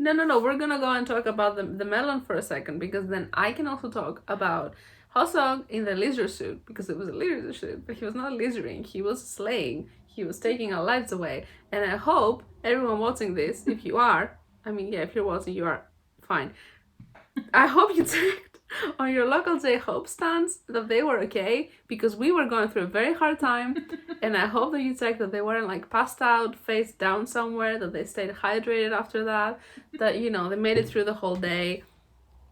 No. We're gonna go and talk about the melon for a second, because then I can also talk about Hosog in the lizard suit, because it was a lizard suit, but he was not lizarding, he was slaying, he was taking our lives away. And I hope everyone watching this, if you are, I mean, yeah, if you're watching, you are fine. I hope you checked on your local J-Hope stands that they were okay, because we were going through a very hard time. And I hope that you checked that they weren't like passed out, face down somewhere, that they stayed hydrated after that, that, you know, they made it through the whole day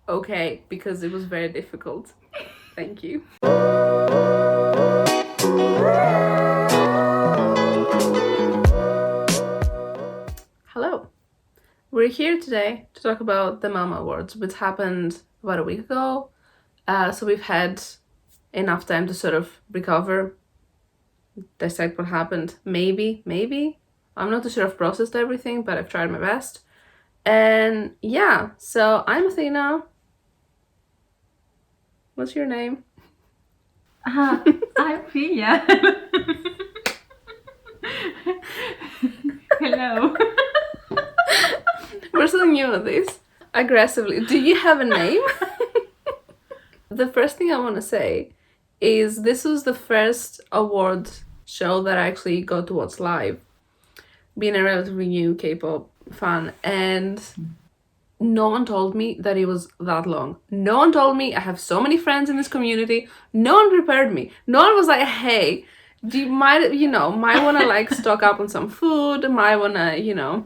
okay, because it was very difficult. Thank you. Hello. We're here today to talk about the Mama Awards, which happened about a week ago. So we've had enough time to sort of recover, dissect what happened. Maybe. I'm not too sure I've processed everything, but I've tried my best. And yeah, so I'm Athena. What's your name? I'm Pia. Hello. We're so new at this. Aggressively. Do you have a name? The first thing I want to say is this was the first award show that I actually got to watch live, being a relatively new K-pop fan, and no one told me that it was that long. No one told me. I have so many friends in this community. No one prepared me. No one was like, hey, might want to like stock up on some food, might want to,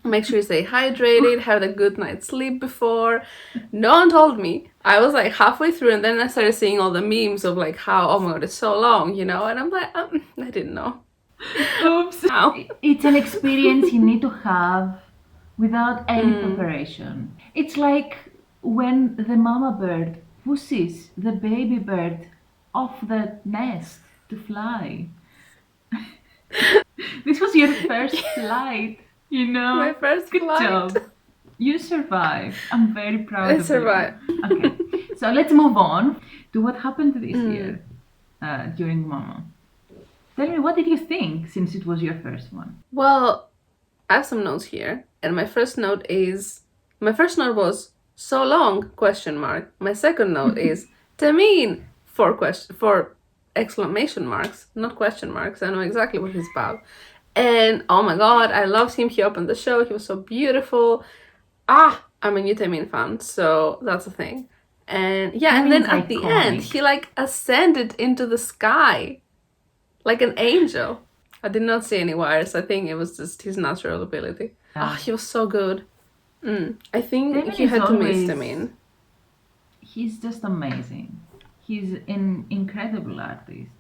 make sure you stay hydrated, have a good night's sleep before. No one told me. I was like halfway through, and then I started seeing all the memes of like how, oh my god, it's so long, and I'm like, I didn't know. Oops. How? It's an experience you need to have without any preparation. It's like when the mama bird pushes the baby bird off the nest to fly. This was your first flight, My first Good flight. job. You survived. I'm very proud I of survived. you. Okay, so let's move on to what happened this year during Mama. Tell me, what did you think since it was your first one? Well, I have some notes here, and my first note was so long ? My second note is Tamin for exclamation marks, not question marks. I know exactly what he's about. And oh my god, I loved him. He opened the show. He was so beautiful. I'm a new Tamin fan, so that's a thing. And yeah, and then Tamin's at the end, iconic. he like ascended into the sky like an angel. I did not see any wires. I think it was just his natural ability. Yeah. He was so good. I think Tamin you is had to miss always- Tamin. He's just amazing. He's an incredible artist.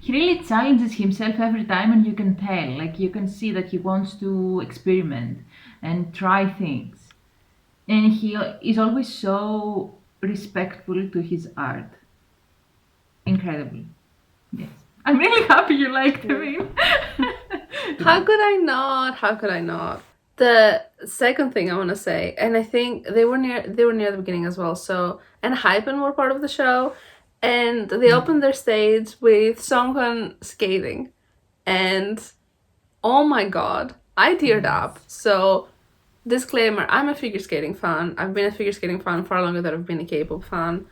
He really challenges himself every time, and you can tell, like you can see that he wants to experiment and try things. And he is always so respectful to his art. Incredible. Yes. I'm really happy you liked him. How could I not? The second thing I want to say, and I think they were near the beginning as well. So, and Hypen were part of the show, and they opened their stage with Songhyun skating, and oh my god, I teared up. So, disclaimer: I'm a figure skating fan. I've been a figure skating fan far longer than I've been a K-pop fan.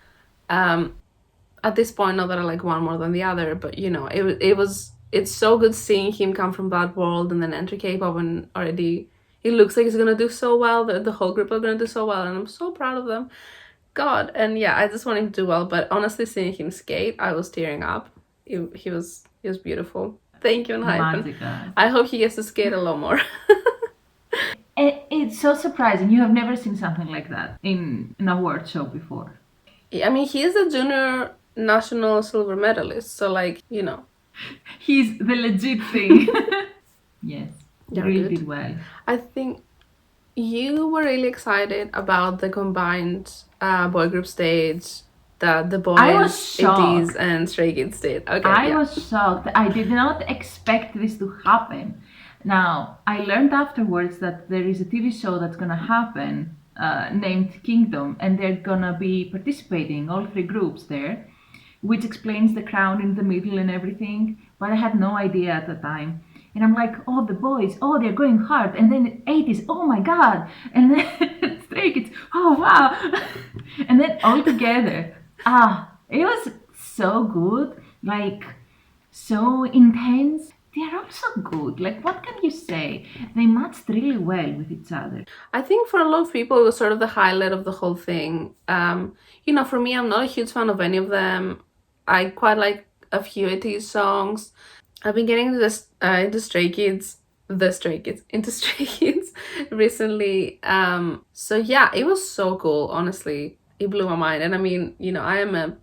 At this point, not that I like one more than the other, but it's so good seeing him come from that world and then enter K-pop, and already it looks like he's gonna do so well. The whole group are gonna do so well, and I'm so proud of them. God, and yeah, I just want him to do well. But honestly, seeing him skate, I was tearing up. He was beautiful. Thank you, and Hypen. Magical. I hope he gets to skate a lot more. It's so surprising. You have never seen something like that in an award show before. I mean, he is a junior national silver medalist, so like, He's the legit thing. Yes, he Yeah, really good. did well. I think you were really excited about the combined boy group stage that the boys, I was shocked. ITZY and Stray Kids did. Okay, I yeah. was shocked. I did not expect this to happen. Now, I learned afterwards that there is a TV show that's gonna happen named Kingdom, and they're gonna be participating, all three groups there, which explains the crown in the middle and everything. But I had no idea at the time. and I'm like, oh, the boys, oh, they're going hard, and then 80s, oh my god, and then Stray Kids, oh wow, and then all together, it was so good, like so intense. They're also good. Like, what can you say? They matched really well with each other. I think for a lot of people, it was sort of the highlight of the whole thing. For me, I'm not a huge fan of any of them. I quite like a few 80s songs. I've been getting into this into Stray Kids recently. So yeah, it was so cool. Honestly, it blew my mind. And I mean, I am a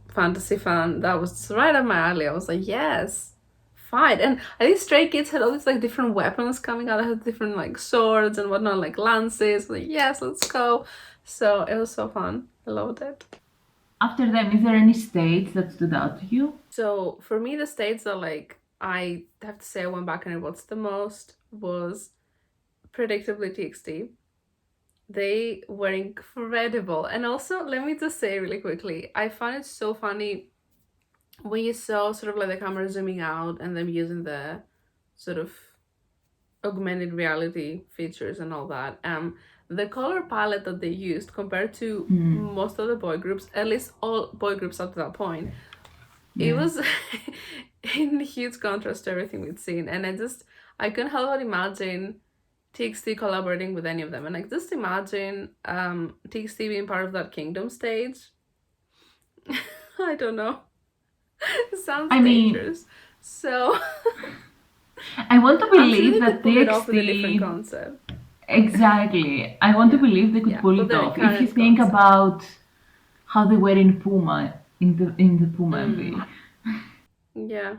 fantasy fan. That was right up my alley. I was like, yes, fight. And I think Stray Kids had all these like different weapons coming out. They had different like swords and whatnot, like lances. Like, yes, let's go. So it was so fun. I loved it. After them, is there any stage that stood out to you? So for me, the states that like I have to say I went back and I watched the most was predictably TXT. They were incredible. And also, let me just say really quickly, I found it so funny when you saw sort of like the camera zooming out and them using the sort of augmented reality features and all that. The color palette that they used compared to most of the boy groups, at least all boy groups up to that point, it Yes. was in huge contrast to everything we'd seen. And I couldn't help but imagine TXT collaborating with any of them. And like, just imagine TXT being part of that Kingdom stage. I don't know. It sounds I mean, dangerous. So I want to I'm sure believe they could that pull it off with a different TXT. concept. Exactly. I want to Yeah. believe they could Yeah. pull But it their off. If you current think concept. about how they were in Puma, in the Puma Mm, MV. yeah.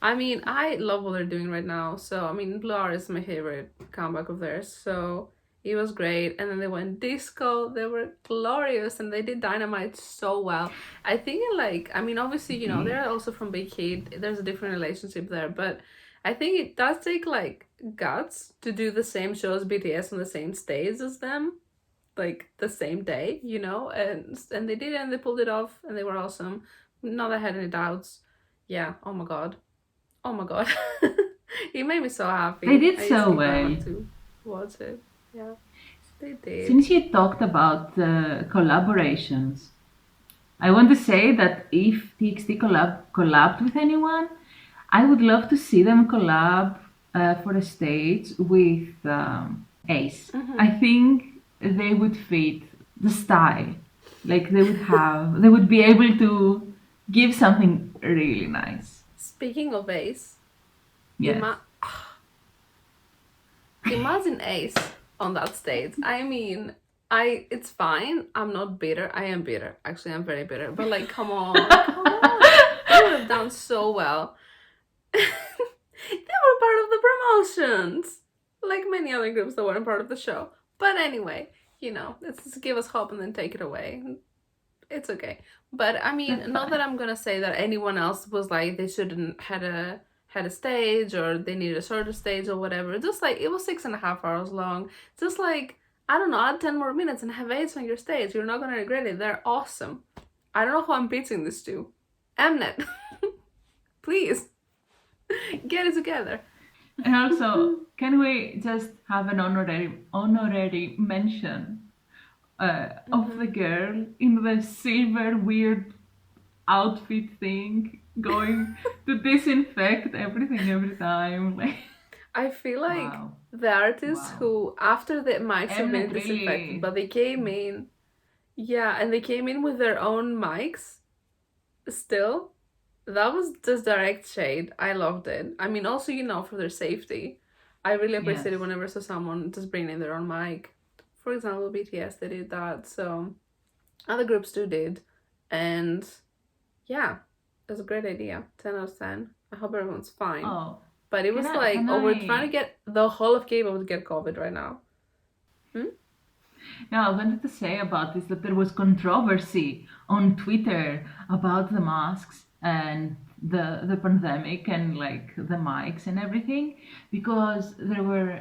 I mean, I love what they're doing right now. So, I mean, Blue Hour is my favorite comeback of theirs. So, it was great. And then they went disco. They were glorious and they did Dynamite so well. I think, I mean, obviously, Yeah. they're also from Big Hit. There's a different relationship there. But I think it does take, guts to do the same show as BTS on the same stage as them, like the same day, and they did it and they pulled it off and they were awesome. Not that I had any doubts. Yeah, oh my god. Oh my god. It made me so They happy. did I just so keep well. wanting to watch it. Yeah, they did. Since you talked about collaborations, I want to say that if TXT collabed with anyone, I would love to see them collab for a stage with Ace. I Hmm. think they would fit the style. Like they would be able to give something really nice. Speaking of Ace, Yes. ima- imagine Ace on that stage. I mean, it's fine. I'm not bitter. I am bitter. Actually, I'm very bitter. But like, come on, come on. They would have done so well. They were part of the promotions, like many other groups that weren't part of the show. But anyway, let's just give us hope and then take it away. It's okay. But I That's mean, not that fine. I'm gonna say that anyone else was like they shouldn't had a stage or they needed a shorter stage or whatever. Just like it was 6.5 hours long. Just like I don't know, add 10 more minutes and have Ace on your stage. You're not gonna regret it. They're awesome. I don't know who I'm pitching this to. Mnet, please get it together. And also, can we just have an honorary mention of the Hmm. girl in the silver weird outfit thing going to disinfect everything every time? Like, I feel like wow, the artists wow. who, after the mics have been Mnet disinfected, really, but they came in, yeah, and they came in with their own mics still. That was just direct shade. I loved it. I mean, also, for their safety. I really yes. appreciate it whenever I saw someone just bring in their own mic. For example, BTS, they did that. So, other groups too did. And yeah, it was a great idea. 10 out of 10. I hope everyone's fine. Oh, But it was like, can oh, we're trying to I? get the whole of K-pop to get COVID right now. Hmm? Now, I wanted to say about this that there was controversy on Twitter about the masks and the pandemic and like the mics and everything because there were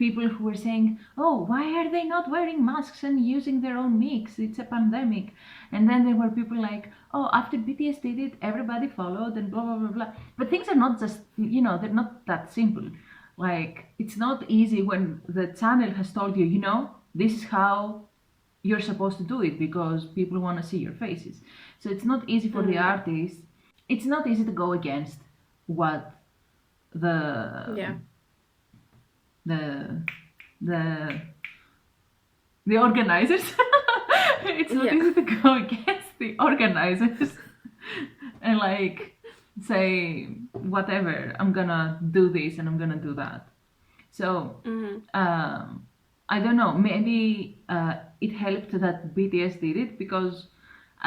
people who were saying, "Oh, why are they not wearing masks and using their own mix? It's a pandemic." And then there were people like, "Oh, after BTS did it, everybody followed and blah blah blah blah." But things are not just, they're not that simple. Like, it's not easy when the channel has told you, this is how you're supposed to do it because people want to see your faces. So it's not easy for the artists. It's not easy to go against what the Yeah. the the the organizers. It's not Yeah. easy to go against the organizers and like say whatever, I'm gonna do this and I'm gonna do that. So I don't know. Maybe it helped that BTS did it because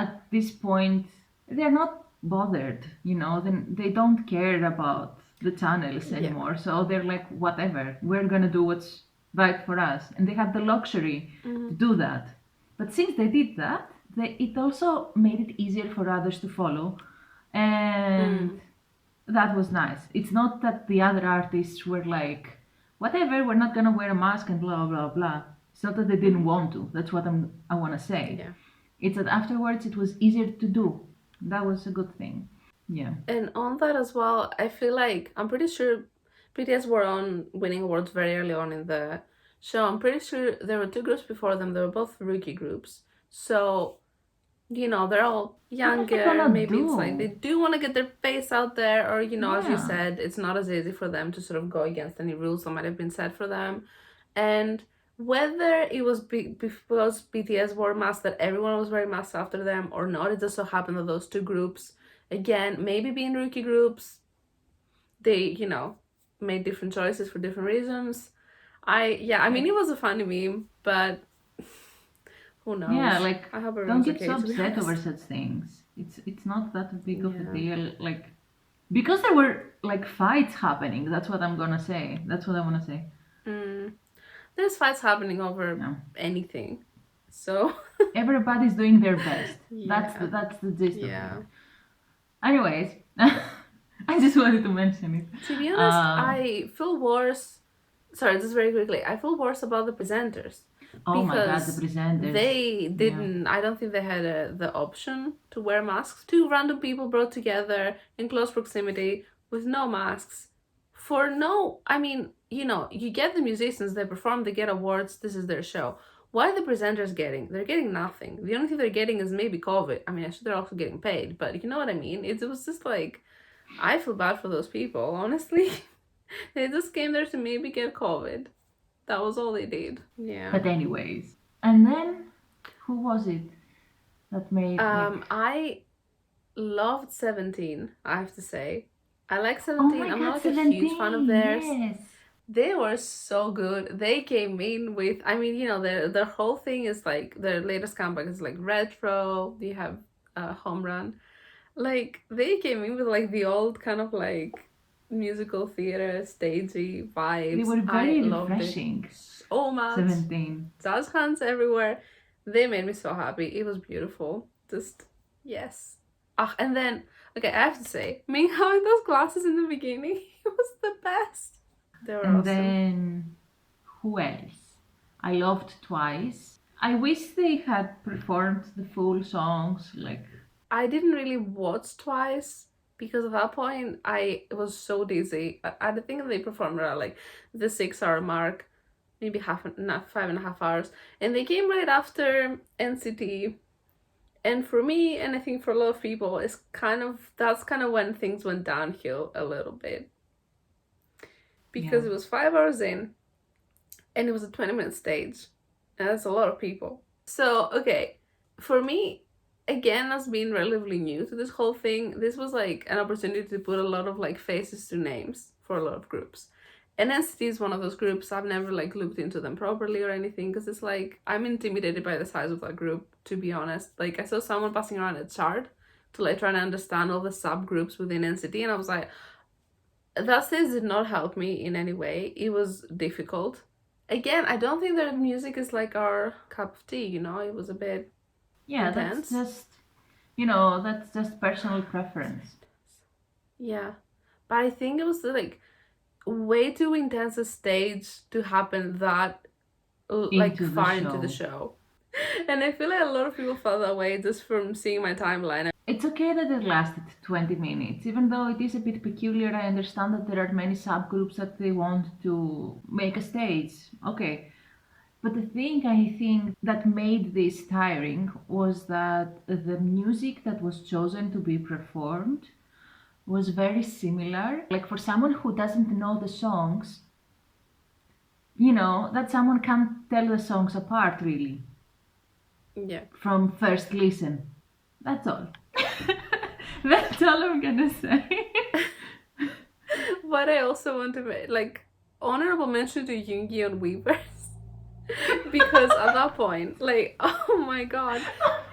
at this point they're not bothered. Then they don't care about the channels Yeah. anymore. So they're like, whatever. We're gonna do what's right for us, and they have the luxury to do that. But since they did that, it also made it easier for others to follow, and that was nice. It's not that the other artists were like, whatever, we're not gonna wear a mask and blah blah blah. It's not that they didn't want to. That's what I want to say. Yeah. It's that afterwards it was easier to do. That was a good thing. Yeah. And on that as well, I feel like I'm pretty sure BTS were on winning awards very early on in the show. I'm pretty sure there were two groups before them. They were both rookie groups. So, they're all What are they younger. gonna Maybe it's like they do? do want to get their face out there, or, as you Yeah. said, it's not as easy for them to sort of go against any rules that might have been set for them. And whether it was because BTS wore masks that everyone was wearing masks after them or not, it just so happened that those two groups, again, maybe being rookie groups, they, made different choices for different reasons. I mean, it was a funny meme, but who Yeah, knows? like I hope don't everyone's get okay, so to be upset over honest. such things. It's not that big of a Yeah. deal. Like because there were like fights happening. That's what I'm gonna say. That's what I wanna say. Mm. There's fights happening over No. anything. So, Everybody's doing their best. That's yeah. the gist of it. Yeah. Anyways, I just wanted to mention it. To be honest, I feel worse. Sorry, just very quickly. I feel worse about the presenters Oh my god, the because presenters. they Yeah. didn't. I don't think they had the option to wear masks. Two random people brought together in close proximity with no masks. For no, I mean, you get the musicians, they perform, they get awards, this is their show. What are the presenters getting? They're getting nothing. The only thing they're getting is maybe COVID. I mean, I'm sure they're also getting paid, but you know what I mean? It was just like, I feel bad for those people, honestly. They just came there to maybe get COVID. That was all they did. Yeah. But anyways, and then who was it that made like? I loved 17, I have to say. I like Oh 17. my I'm god, not like a huge fan of 17. theirs. Yes. They were so good. They came in with, I mean, their whole thing is like, their latest comeback is like retro. You have Home Run. Like, they came in with like the old kind of like musical theater, stagey They vibes. were I very loved it refreshing. so much. 17. Jazz hands everywhere. They made me so happy. It was beautiful. Just, yes. Ah, and then, okay, I have to say, me having those glasses in the beginning, it was the best. They were And awesome. then who else? I loved Twice. I wish they had performed the full songs. Like, I didn't really watch Twice because at that point I was so dizzy. I think they performed around like the 6 hour mark, maybe not 5.5 hours, and they came right after NCT. And for me, and I think for a lot of people, that's kind of when things went downhill a little bit yeah. because it was 5 hours in, and it was a 20-minute stage, and that's a lot of people. So okay, for me, again, as being relatively new to this whole thing, this was like an opportunity to put a lot of like faces to names for a lot of groups. And NCT is one of those groups. I've never like looked into them properly or anything because it's like I'm intimidated by the size of that group, to be honest. Like, I saw someone passing around a chart to like try to understand all the subgroups within NCT, and I was like, that still did not help me in any way. It was difficult. Again, I don't think their music is like our cup of tea, it was a bit Yeah, that's intense. just, personal preference. Yeah. But I think it was like way too intense a stage to happen that like Into the far into the show. show. And I feel like a lot of people felt that way just from seeing my timeline. It's okay that it lasted 20 minutes, even though it is a bit peculiar. I understand that there are many subgroups that they want to make a stage. Okay. But the thing I think that made this tiring was that the music that was chosen to be performed was very similar. Like for someone who doesn't know the songs, that someone can't tell the songs apart really Yeah. from first listen. That's all. That's all I'm gonna say. But I also want to make like honorable mention to Yoongi on Weavers. Because at that point, like, oh my god,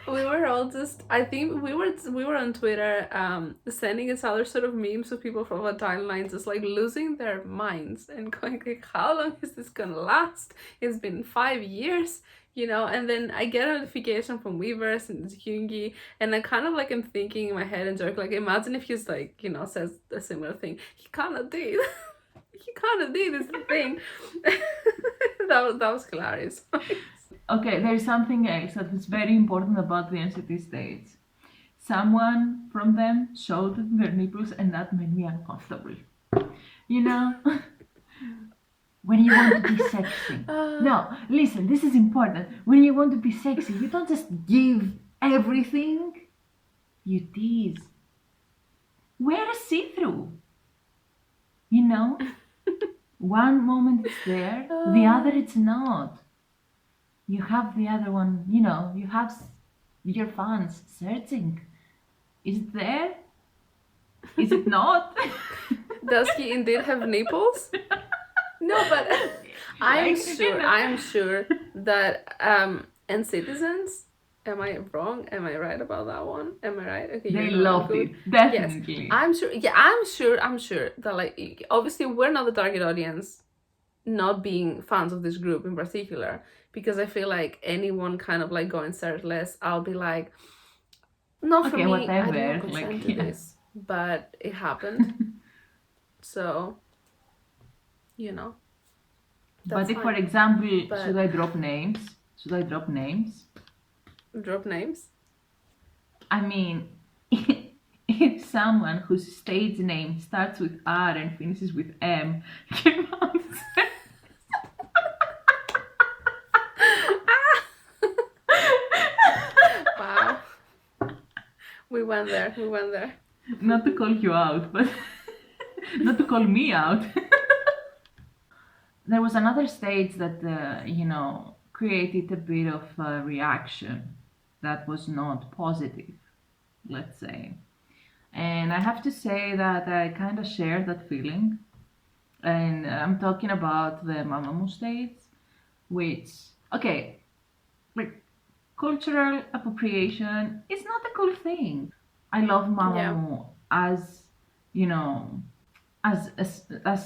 we were all just, I think we were on Twitter sending each other sort of memes of people from our timelines just like losing their minds and going like, how long is this gonna last? It's been 5 years, and then I get a notification from Weavers and it's Yoongi, and I kind of like am thinking in my head and joke like, imagine if he's like, says a similar thing. He kinda did. He kinda did, is the thing. that was hilarious. Okay, there's something else that is very important about the NCT stage. Someone from them showed their nipples, and that made me uncomfortable. You know, when you want to be sexy. No, listen, this is important. When you want to be sexy, you don't just give everything, you tease. Wear a see through. You know? One moment it's there, the other it's not. You have the other one, you have your fans searching. Is it there? Is it not? Does he indeed have nipples? No, but I'm sure that and citizens. Am I wrong? Am I right about that one? Am I right? Okay, They you know I'm loved good. it, definitely. Yes, I'm sure. Yeah, I'm sure that like obviously we're not the target audience, not being fans of this group in particular, because I feel like anyone kind of like going shirtless, I'll be like, not for Okay, me. I did not whatever. consent Like, to yeah. this, but it happened. So, you know, But that's if, for fine. example, should But I drop names? Should I drop names? drop names. I mean, if someone whose stage name starts with R and finishes with M came out. Wow. We went there. We went there. Not to call you out, but not to call me out. There was another stage that, created a bit of a reaction that was not positive, let's say. And I have to say that I kind of share that feeling. And I'm talking about the Mamamoo stage, which, okay, like cultural appropriation is not a cool thing. I love Yeah. Mamamoo as, you know, as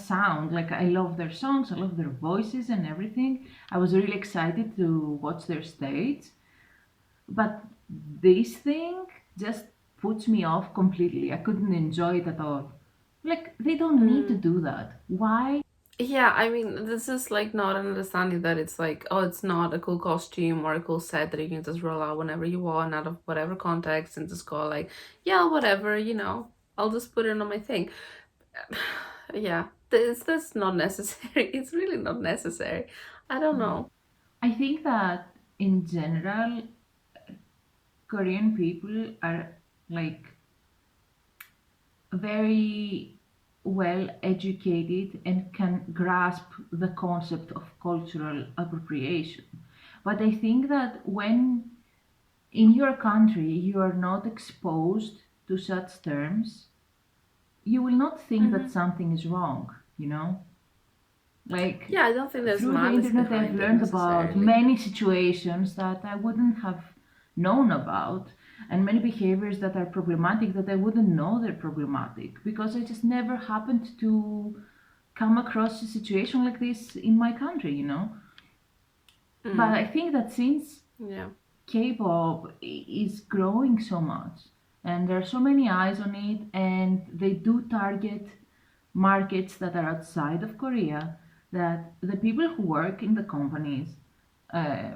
sound. Like I love their songs, I love their voices and everything. I was really excited to watch their stage, but this thing just puts me off completely. I couldn't enjoy it at all. Like they don't need to Mm. do that. Why? Yeah, I mean, this is like not an understanding that it's like, oh, it's not a cool costume or a cool set that you can just roll out whenever you want out of whatever context and just go like, yeah, whatever, I'll just put it on my thing. Yeah, that's not necessary. It's really not necessary. I don't know. I think that in general, Korean people are like very well educated and can grasp the concept of cultural appropriation. But I think that when in your country you are not exposed to such terms, you will not think that Hmm. something is wrong, you know? Like Yeah, I don't think there's through the malice internet, I've behind it learned about necessarily. many situations that I wouldn't have known about, and many behaviors that are problematic that I wouldn't know they're problematic because I just never happened to come across a situation like this in my country. But Mm. I think that since Yeah. K-pop is growing so much and there are so many eyes on it and they do target markets that are outside of Korea, that the people who work in the companies, uh,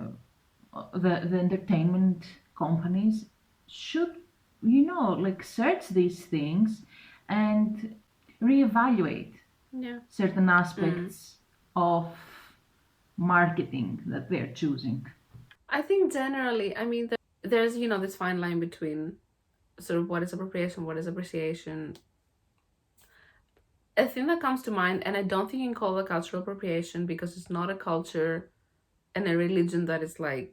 the entertainment companies should, like search these things and reevaluate Yeah. certain Mm. aspects of marketing that they're choosing. I think generally, I mean, there's, this fine line between sort of what is appropriation, what is appreciation. A thing that comes to mind, and I don't think you can call it cultural appropriation because it's not a culture and a religion that is like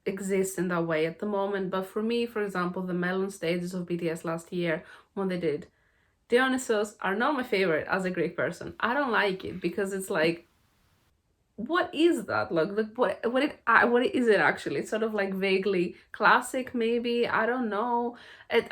exists in that way at the moment. But for me, for example, the melon stages of BTS last year when they did Dionysos are not my favorite as a Greek person. I don't like it because it's like, what is that? Like what is it actually? It's sort of like vaguely classic, maybe. I don't know. It,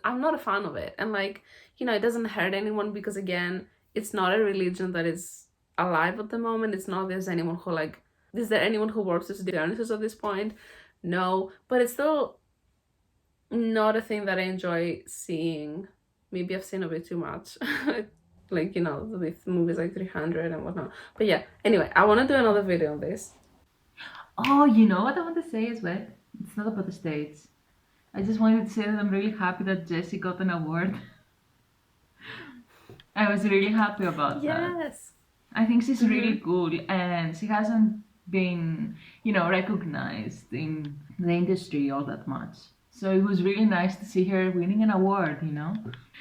I'm not a fan of it, and like it doesn't hurt anyone because again, it's not a religion that is alive at the moment. It's not there's anyone who like. Is there anyone who worships Dionysus at this point? No, but it's still not a thing that I enjoy seeing. Maybe I've seen a bit too much. Like, with movies like 300 and whatnot. But yeah, anyway, I want to do another video on this. Oh, you know what I want to say as well? It's not about the States. I just wanted to say that I'm really happy that Jessie got an award. I was really happy about that. Yes. I think she's really Mm-hmm. cool and she hasn't been, recognized in the industry all that much. So it was really nice to see her winning an award.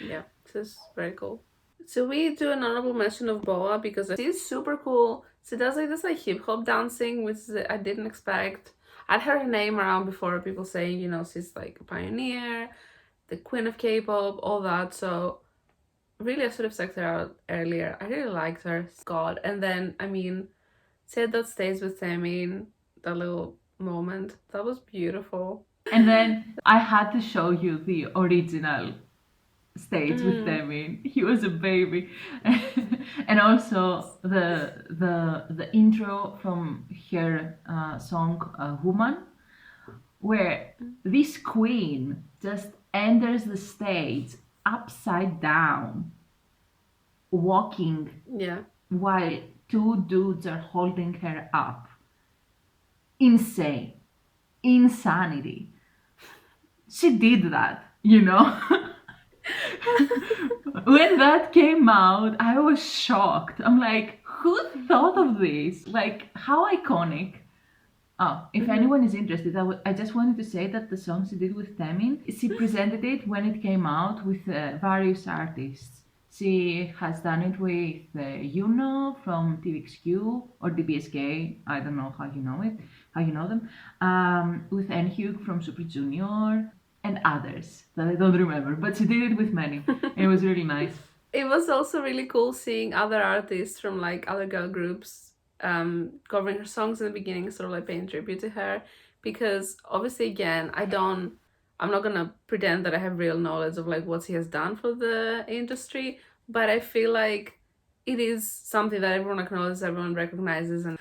Yeah, this is very cool. So we do an honorable mention of Boa because she's super cool. She does like this like hip hop dancing, which I didn't expect. I'd heard her name around before, people saying, she's like a pioneer, the queen of K-pop, all that. So really, I should have checked her out earlier. I really liked her. God. And then, I mean, she had that stage with Taemin, that little moment. That was beautiful. And then I had to show you the original stage with Mm, them in. He was a baby. And also the intro from her song Woman, where this queen just enters the stage upside down, walking yeah. while two dudes are holding her up. Insane. Insanity. She did that. When that came out, I was shocked. I'm like, who thought of this? Like, how iconic. Oh, if Mm-hmm. anyone is interested, I just wanted to say that the song she did with Temin, she presented it when it came out with various artists. She has done it with Yuno from TVXQ or DBSK. I don't know how you know them. With Enhyuk from Super Junior and others that I don't remember, but she did it with many, and it was really nice. It was also really cool seeing other artists from like other girl groups covering her songs in the beginning, sort of like paying tribute to her. Because obviously, again, I'm not gonna pretend that I have real knowledge of like what she has done for the industry, but I feel like it is something that everyone acknowledges, everyone recognizes, and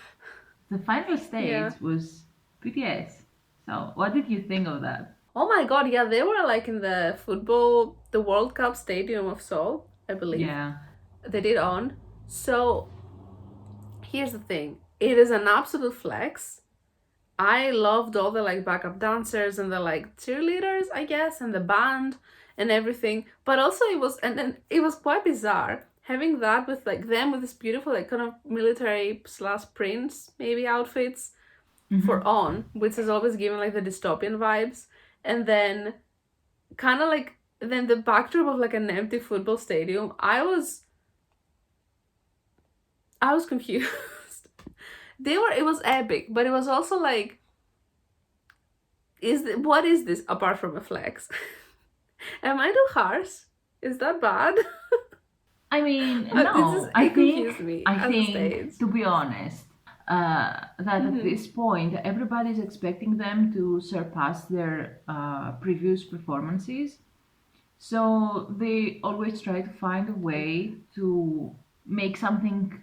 The final yeah. stage was BTS. So, what did you think of that? Oh my God, yeah, they were like in the World Cup Stadium of Seoul, I believe. Yeah. They did on. So here's the thing, it is an absolute flex. I loved all the like backup dancers and the like cheerleaders, I guess, and the band and everything. But also it was, and then it was quite bizarre having that with like them with this beautiful like kind of military slash prince maybe outfits for Hmm. on, which is always given like the dystopian vibes, and then kind of like then the backdrop of like an empty football stadium. I was confused. It was epic, but it was also like, what is this apart from a flex? Am I too harsh? Is that bad? I mean, no. I It think, confused me I at the think, stage. to be honest, that at Mm-hmm. this point everybody's expecting them to surpass their previous performances. So they always try to find a way to make something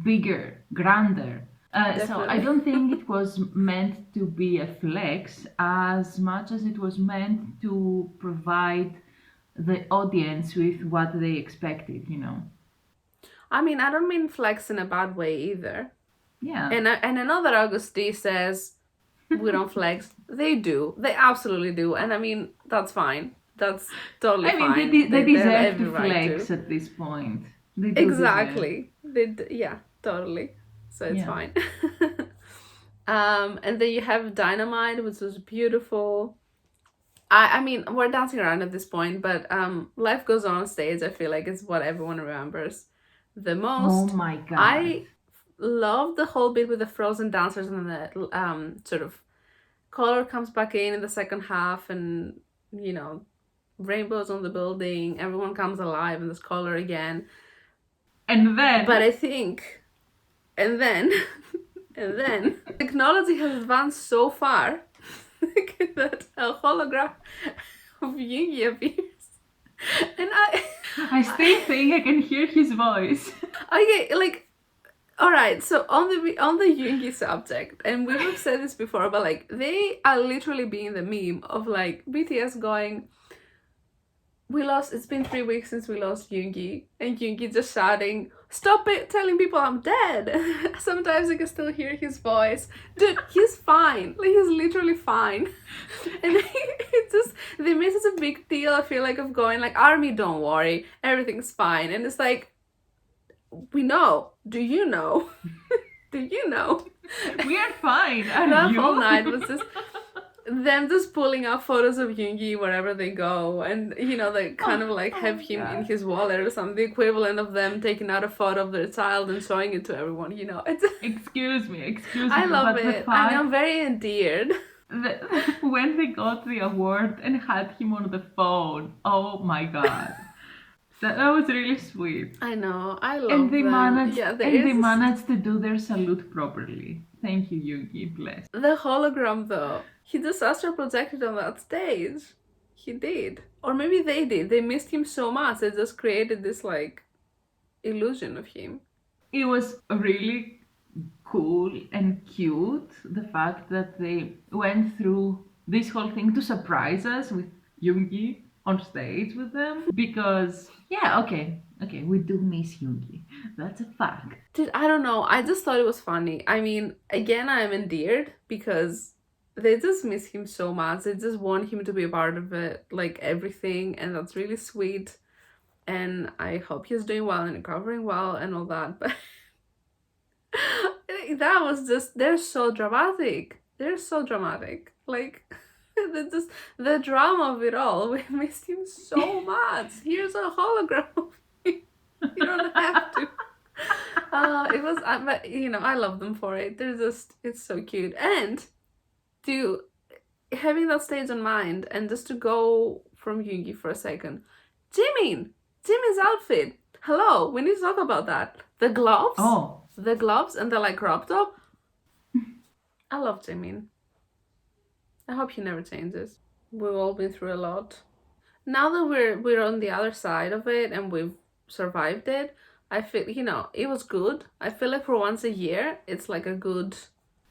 bigger, grander. So I Definitely. don't think it was meant to be a flex as much as it was meant to provide the audience with what they expected, you know. I mean, I don't mean flex in a bad way either. Yeah. And I know that August D says we don't flex. They do. They absolutely do. And I mean, that's fine. That's totally I mean, fine. they They have deserve to every right flex to. at this point. They do deserve. Exactly. Yeah, totally. So it's Yeah. fine. And then you have Dynamite, which was beautiful. I mean, we're dancing around at this point, but Life Goes On stage, I feel like is what everyone remembers the Oh most. my god. I love the whole bit with the frozen dancers and the sort of color comes back in the second half, and you know, rainbows on the building, everyone comes alive and there's color again. And then But I think, and then, and then, technology has advanced so far that a hologram of Yingy appears, and I still think I can hear his voice. okay, like, all right. So on the Yungi subject, and we've said this before, but like they are literally being the meme of like BTS going, we lost, it's been 3 weeks since we lost Yoongi, and Yoongi just shouting, stop it telling people I'm dead. Sometimes I can still hear his voice. Dude, he's fine. Like, he's literally fine. And it's just, they made such a big deal, I feel like, of going like, Army, don't worry, everything's fine. And it's like, we know. Do you know? Do you know? We are fine. Are That you? whole night was just them just pulling out photos of Yoongi wherever they go, and you know, they kind of like have him in his wallet or something, the equivalent of them taking out a photo of their child and showing it to everyone, you know. It's Excuse me. I love but it. the I fact am very endeared. when they got the award and had him on the phone, oh my god. That was really sweet. I know. I love And they them. managed Yeah, there and they is managed to do their salute properly. Thank you, Yugi. Bless. the hologram though. He just astral projected on that stage. He did. Or maybe they did. They missed him so much they just created this like illusion of him. It was really cool and cute the fact that they went through this whole thing to surprise us with Yoongi on stage with them because yeah, okay, we do miss Yoongi. That's a fact. Dude, I don't know. I just thought it was funny. I mean, again, I am endeared because they just miss him so much. They just want him to be a part of it, like everything, and that's really sweet. And I hope he's doing well and recovering well and all that. But that was just, they're so dramatic. They're so dramatic. Like, just the drama of it all. We missed him so much. Here's a hologram of him. You don't have to. It was, but you know, I love them for it. They're just, it's so cute. And to having that stage in mind, and just to go from Yoongi for a second, Jimin's outfit. Hello, we need to talk about that. The gloves. Oh, The gloves and the like crop top. I love Jimin. I hope he never changes. We've all been through a lot. Now that we're on the other side of it and we've survived it, I feel, you know, it was good. I feel like for once a year, it's like a good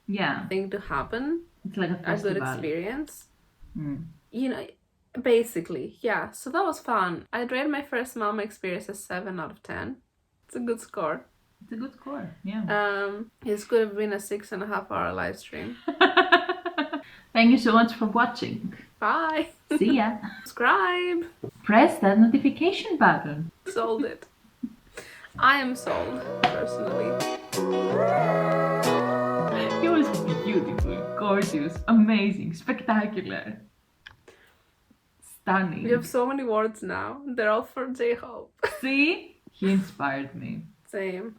yeah. thing to happen. It's like a A good festival. experience. Mm. You know, basically, yeah. So that was fun. I'd rate my first mama experience as 7 out of 10. It's a good score. It's a good score, yeah. It could have been a 6.5 hour live stream. Thank you so much for watching. Bye. See ya. Subscribe. Press that notification button. Sold it. I am sold, personally. It was beautiful, gorgeous, amazing, spectacular, stunning. We have so many words now. They're all for J-Hope. See? He inspired me. Same.